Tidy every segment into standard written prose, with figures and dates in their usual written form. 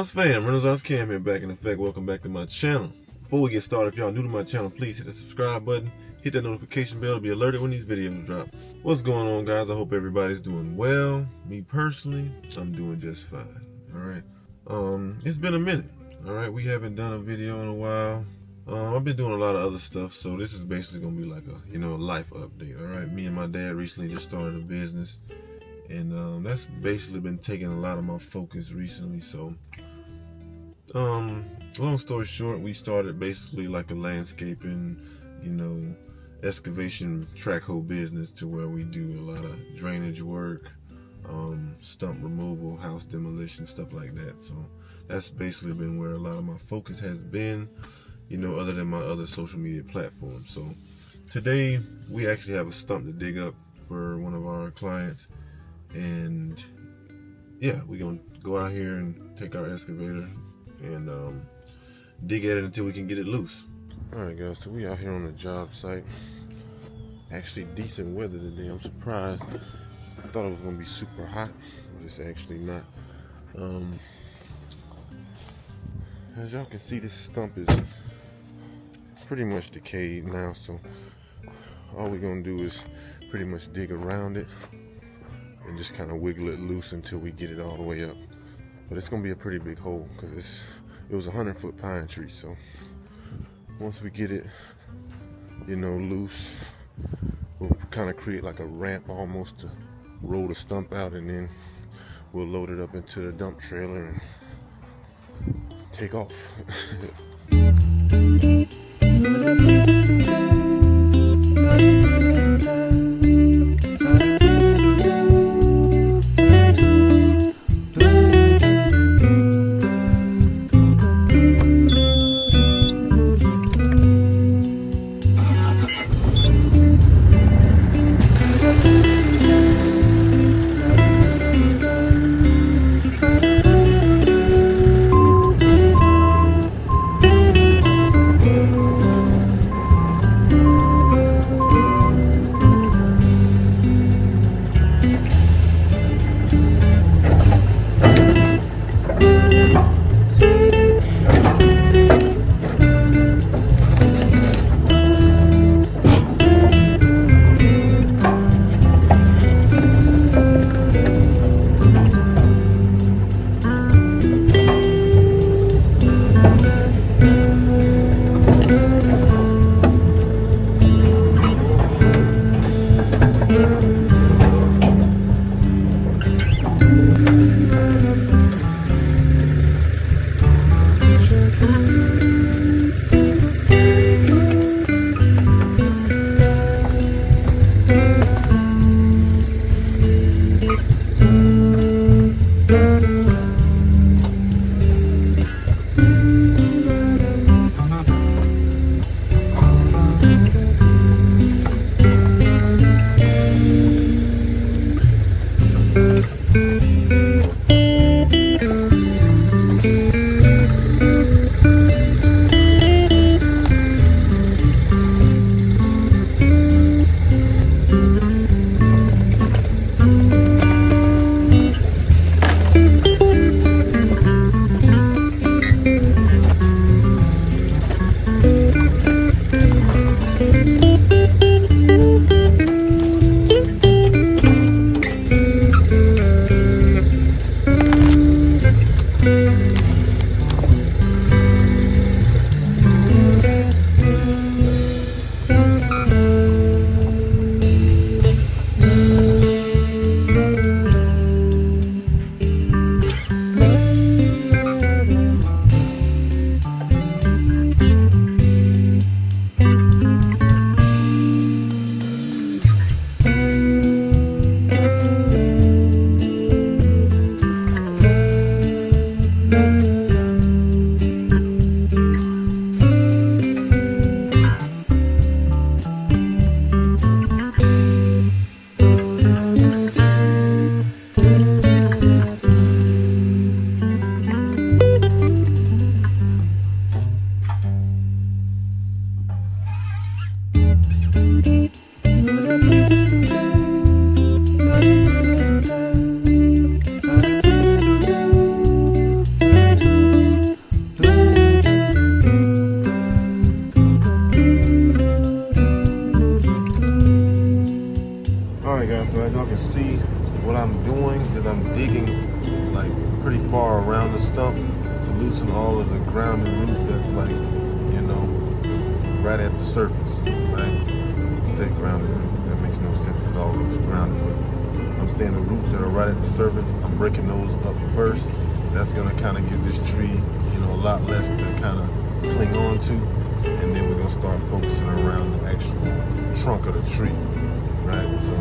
Renaissance fam, Renaissance Cam here, back in effect. Welcome back to my channel. Before we get started, if y'all new to my channel, please hit the subscribe button, hit that notification bell to be alerted when these videos drop. What's going on, guys? I hope everybody's doing well. Me personally, I'm doing just fine. Alright. It's been a minute. Alright, we haven't done a video in a while. I've been doing a lot of other stuff, so this is basically gonna be like a, life update. Alright, me and my dad recently just started a business. And that's basically been taking a lot of my focus recently. So, long story short, we started basically like a landscaping, excavation track hole business, to where we do a lot of drainage work, stump removal, house demolition, stuff like that. So that's basically been where a lot of my focus has been, other than my other social media platforms. So today we actually have a stump to dig up for one of our clients. And yeah, we're gonna go out here and take our excavator and dig at it until we can get it loose. Alright guys, so we out here on the job site. Actually decent weather today. I'm surprised. I thought it was gonna be super hot. It's actually not. As y'all can see, this stump is pretty much decayed now, so all we're gonna do is pretty much dig around it and just kind of wiggle it loose until we get it all the way up. But it's gonna be a pretty big hole because it was a 100-foot pine tree. So once we get it, loose, we'll kind of create like a ramp almost to roll the stump out, and then we'll load it up into the dump trailer and take off. digging like pretty far around the stump to loosen all of the grounded roots that's like, you know, right at the surface, right? I say grounded roots, that makes no sense because all roots are grounded, but I'm saying the roots that are right at the surface, I'm breaking those up first. That's gonna kind of give this tree, you know, a lot less to kind of cling on to, and then we're gonna start focusing around the actual trunk of the tree, right? So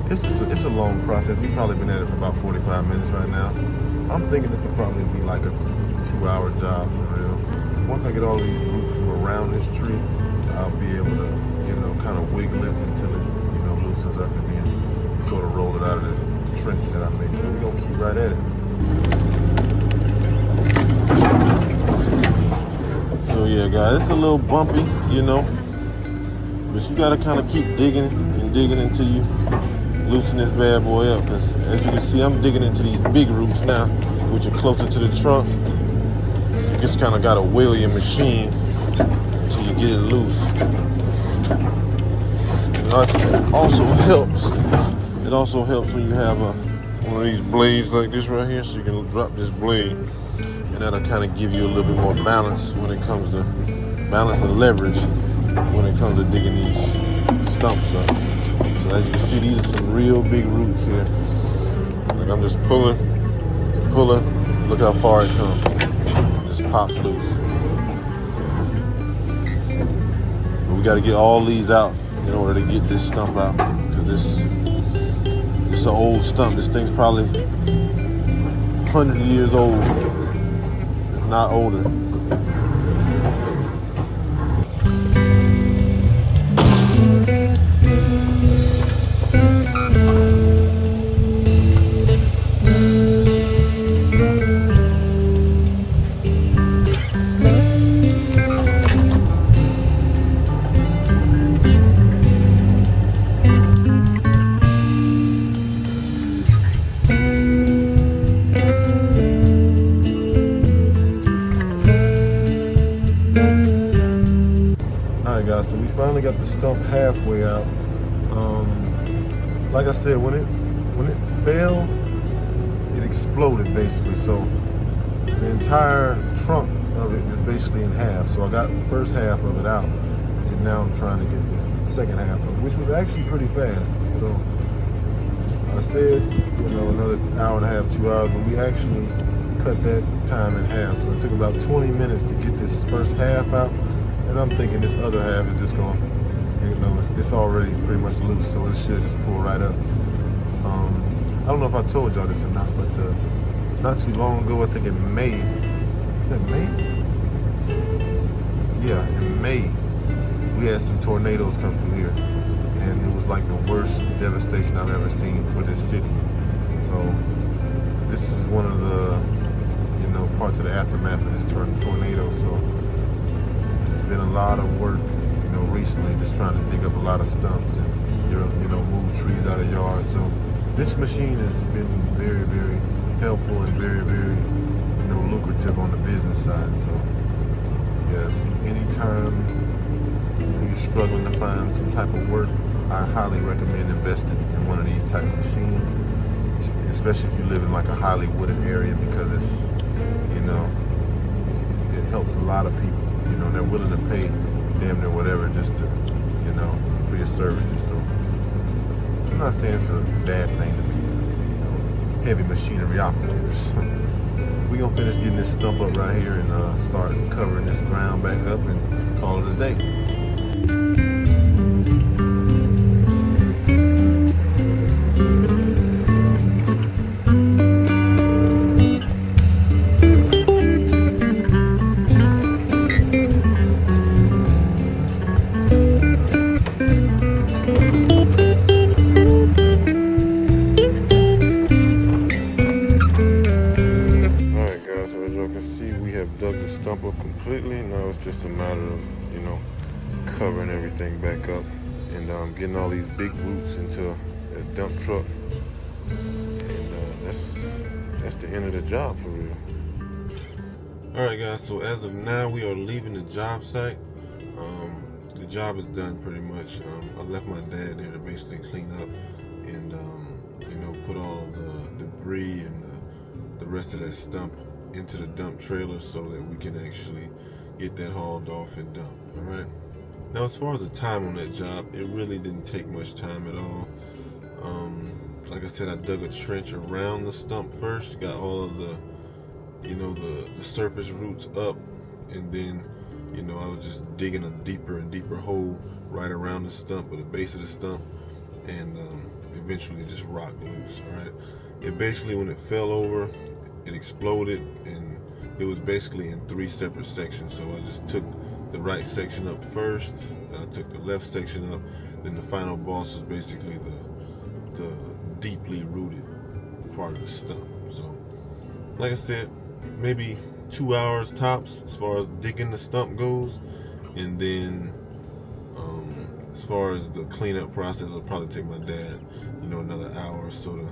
it's a long process. We've probably been at it for about 45 minutes right now. I'm thinking this will probably be like a 2-hour job for real. Once I get all these roots from around this tree, I'll be able to, you know, kind of wiggle it until it, you know, loosens up and then sort of roll it out of the trench that I made. So we're gonna keep right at it. So yeah, guys, it's a little bumpy, you know, but you gotta kind of keep digging and digging until you loosen this bad boy up. Because as you can see, I'm digging into these big roots now, which are closer to the trunk. You just kind of gotta wheel your machine until you get it loose. It also helps. It also helps when you have one of these blades like this right here, so you can drop this blade, and that'll kind of give you a little bit more balance when it comes to balance and leverage when it comes to digging these stumps up. So as you can see, these are some real big roots here. Like I'm just pulling, look how far it comes. Just pops loose. But we got to get all these out in order to get this stump out, because this is an old stump. This thing's probably 100 years old, if not older. So we finally got the stump halfway out. Like I said, when it fell, it exploded basically. So the entire trunk of it is basically in half. So I got the first half of it out, and now I'm trying to get the second half of it, which was actually pretty fast. So I said, you know, another hour and a half, 2 hours, but we actually cut that time in half. So it took about 20 minutes to get this first half out. And I'm thinking this other half is just going, you know, it's already pretty much loose, so it should just pull right up. I don't know if I told y'all this or not, but not too long ago, I think in May, yeah, in May, we had some tornadoes come through here, and it was like the worst devastation I've ever seen for this city. So this is one of the, you know, parts of the aftermath of this tornado. So been a lot of work, you know, recently, just trying to dig up a lot of stumps and, you know, move trees out of yards. So this machine has been very, very helpful and very, very, you know, lucrative on the business side. So yeah, anytime you're struggling to find some type of work, I highly recommend investing in one of these type of machines, especially if you live in like a highly wooded area, because it's, you know, it helps a lot of people. You know, they're willing to pay damn near whatever just to, you know, for your services. So I'm not saying it's a bad thing to be, you know, heavy machinery operators. We're gonna finish getting this stump up right here and start covering this ground back up and call it a day. Dug the stump up completely. Now it's just a matter of, you know, covering everything back up and getting all these big roots into a dump truck, and that's the end of the job for real. All right, guys, so as of now we are leaving the job site. The job is done pretty much. I left my dad there to basically clean up and you know, put all of the debris debris and the rest of that stump into the dump trailer so that we can actually get that hauled off and dumped. All right. Now, as far as the time on that job, it really didn't take much time at all. Like I said, I dug a trench around the stump first, got all of the surface roots up, and then, I was just digging a deeper and deeper hole right around the stump, or the base of the stump, and eventually just rocked loose. All right. It basically, when it fell over, it exploded, and it was basically in 3 separate sections. So I just took the right section up first, then I took the left section up, then the final boss was basically the deeply rooted part of the stump. So, like I said, maybe 2 hours tops as far as digging the stump goes, and then as far as the cleanup process, it'll probably take my dad, another hour or so to,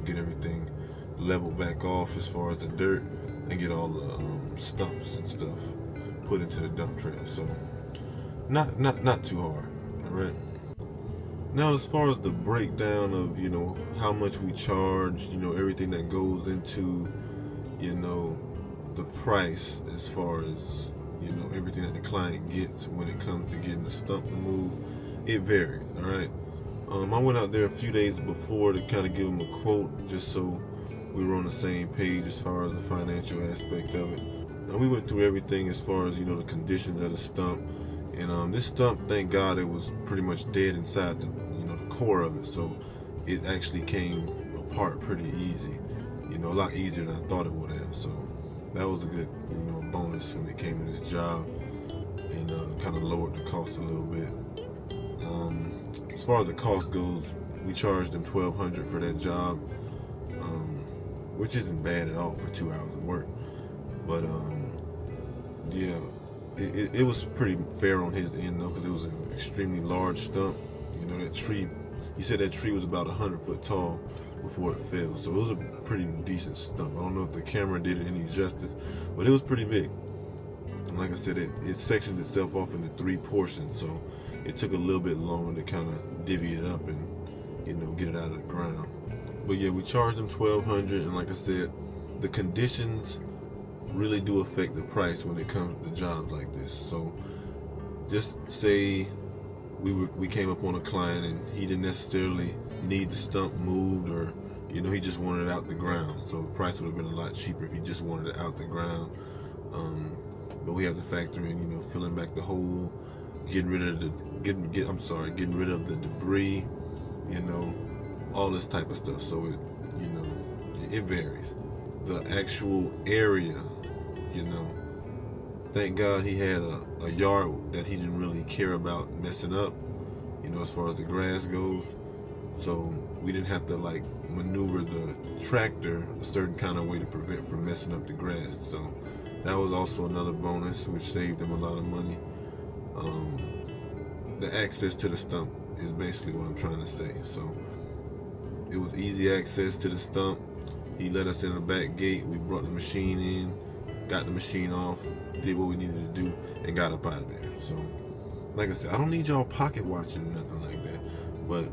get everything leveled back off as far as the dirt, and get all the stumps and stuff put into the dump trailer. So not too hard. All right. Now, as far as the breakdown of how much we charge, everything that goes into the price, as far as everything that the client gets when it comes to getting the stump removed, it varies. All right. I went out there a few days before to kind of give them a quote, just so we were on the same page as far as the financial aspect of it. Now, we went through everything as far as the conditions of the stump, and this stump, thank God, it was pretty much dead inside the the core of it, so it actually came apart pretty easy, a lot easier than I thought it would have. So that was a good bonus when it came to this job, and kind of lowered the cost a little bit. As far as the cost goes, we charged them $1,200 for that job, which isn't bad at all for 2 hours of work. But yeah, it was pretty fair on his end though, because it was an extremely large stump. That tree, he said that tree was about 100 foot tall before it fell, so it was a pretty decent stump. I don't know if the camera did it any justice, but it was pretty big. And like I said, it sectioned itself off into 3 portions, so it took a little bit longer to kind of divvy it up and get it out of the ground. But yeah, we charged them $1,200, and like I said, the conditions really do affect the price when it comes to jobs like this. So just say we came up on a client and he didn't necessarily need the stump moved, or he just wanted it out the ground, so the price would have been a lot cheaper if he just wanted it out the ground. But we have to factor in filling back the hole, getting rid of the debris, all this type of stuff. So it varies. The actual area, thank God he had a yard that he didn't really care about messing up, as far as the grass goes. So we didn't have to maneuver the tractor a certain kind of way to prevent from messing up the grass. So that was also another bonus, which saved him a lot of money. The access to the stump is basically what I'm trying to say. So it was easy access to the stump. He let us in the back gate. We brought the machine in, got the machine off, did what we needed to do, and got up out of there. So, like I said, I don't need y'all pocket watching or nothing like that, but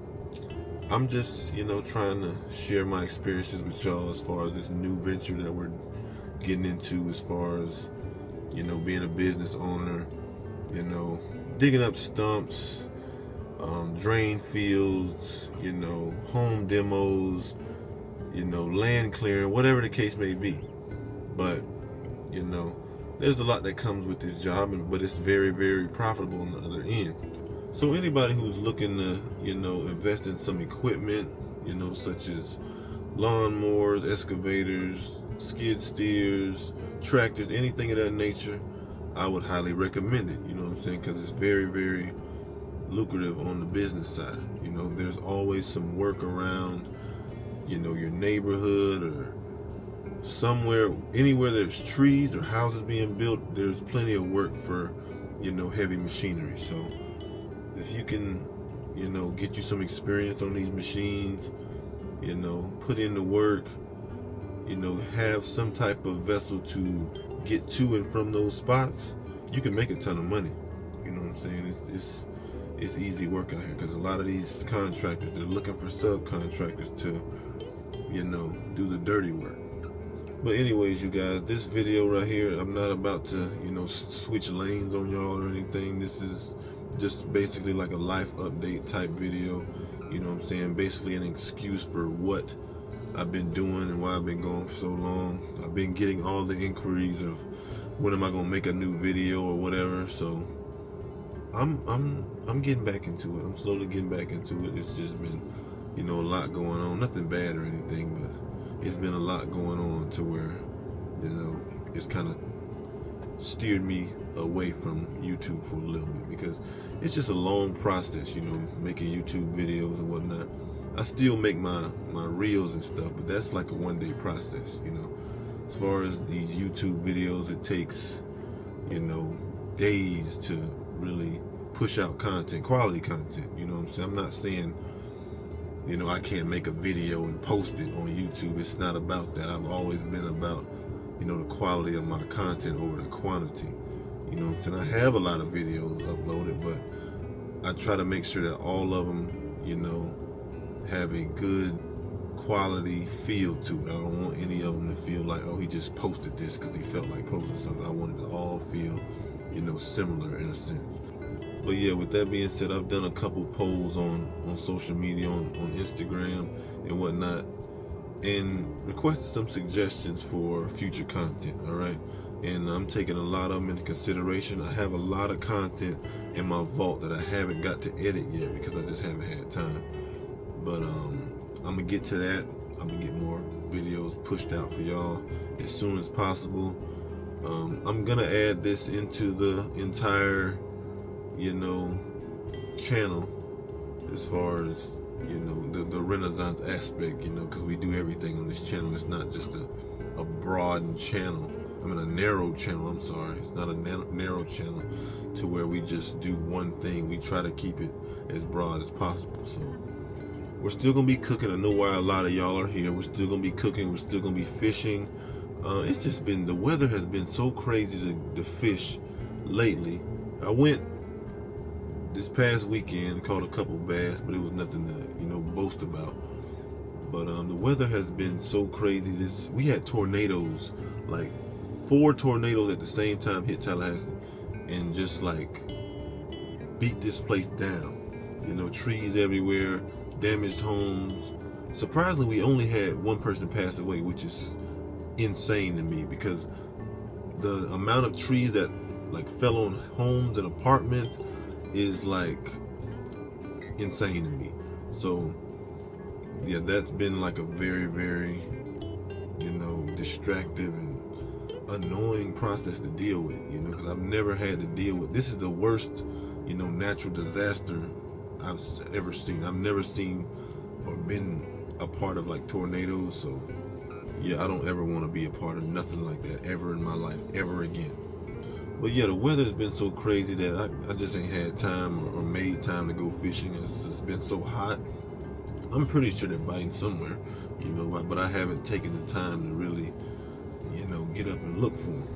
I'm just, trying to share my experiences with y'all as far as this new venture that we're getting into, as far as, being a business owner, digging up stumps, drain fields, home demos, land clearing, whatever the case may be. But, there's a lot that comes with this job, but it's very, very profitable on the other end. So anybody who's looking to, invest in some equipment, such as lawnmowers, excavators, skid steers, tractors, anything of that nature, I would highly recommend it, because it's very, very lucrative on the business side. There's always some work around, your neighborhood, or somewhere, anywhere there's trees or houses being built, there's plenty of work for, heavy machinery. So if you can, get you some experience on these machines, put in the work, have some type of vessel to get to and from those spots, you can make a ton of money. You know what I'm saying? It's easy work out here, because a lot of these contractors, they're looking for subcontractors to do the dirty work. But anyways, you guys, this video right here, I'm not about to, switch lanes on y'all or anything. This is just basically like a life update type video. You know what I'm saying? Basically an excuse for what I've been doing and why I've been gone for so long. I've been getting all the inquiries of when am I gonna make a new video or whatever. So I'm getting back into it. I'm slowly getting back into it. It's just been, a lot going on. Nothing bad or anything, but it's been a lot going on to where, it's kind of steered me away from YouTube for a little bit, because it's just a long process, making YouTube videos and whatnot. I still make my reels and stuff, but that's like a one-day process, As far as these YouTube videos, it takes, days to really push out content, quality content, you know what I'm saying? I'm not saying, I can't make a video and post it on YouTube. It's not about that. I've always been about, the quality of my content over the quantity. You know what I'm saying? I have a lot of videos uploaded, but I try to make sure that all of them, have a good quality feel to it. I don't want any of them to feel like, oh, he just posted this because he felt like posting something. I want it to all feel, similar in a sense. But yeah, with that being said, I've done a couple polls on social media, on Instagram and whatnot, and requested some suggestions for future content, all right? And I'm taking a lot of them into consideration. I have a lot of content in my vault that I haven't got to edit yet because I just haven't had time. But I'm gonna get to that. I'm gonna get more videos pushed out for y'all as soon as possible. I'm gonna add this into the entire channel, as far as the Renaissance aspect, because we do everything on this channel. It's not just a broad channel. I mean, a narrow channel. I'm sorry, it's not a narrow channel to where we just do one thing. We try to keep it as broad as possible. So we're still gonna be cooking. I know why a lot of y'all are here. We're still gonna be cooking. We're still gonna be fishing. It's just been, the weather has been so crazy to fish lately. I went this past weekend, caught a couple bass, but it was nothing to boast about. But the weather has been so crazy. We had tornadoes, like 4 tornadoes at the same time hit Tallahassee and just like beat this place down. Trees everywhere, damaged homes. Surprisingly, we only had one person pass away, which is insane to me, because the amount of trees that like fell on homes and apartments is like insane to me. So yeah, that's been like a very, very distractive and annoying process to deal with, because I've never had to deal with. This is the worst natural disaster I've ever seen. I've never seen or been a part of like tornadoes. So yeah, I don't ever want to be a part of nothing like that ever in my life, ever again. But yeah, the weather's been so crazy that I just ain't had time or made time to go fishing. It's been so hot. I'm pretty sure they're biting somewhere, but I haven't taken the time to really, get up and look for them.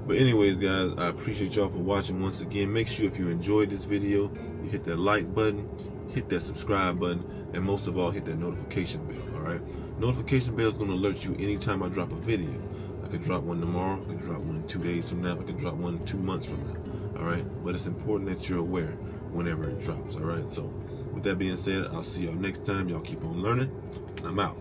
But anyways, guys, I appreciate y'all for watching once again. Make sure if you enjoyed this video, you hit that like button, hit that subscribe button, and most of all, hit that notification bell, all right? Notification bell is going to alert you anytime I drop a video. I could drop one tomorrow, I could drop one 2 days from now, I could drop one 2 months from now, all right? But it's important that you're aware whenever it drops, all right? So with that being said, I'll see y'all next time. Y'all keep on learning, and I'm out.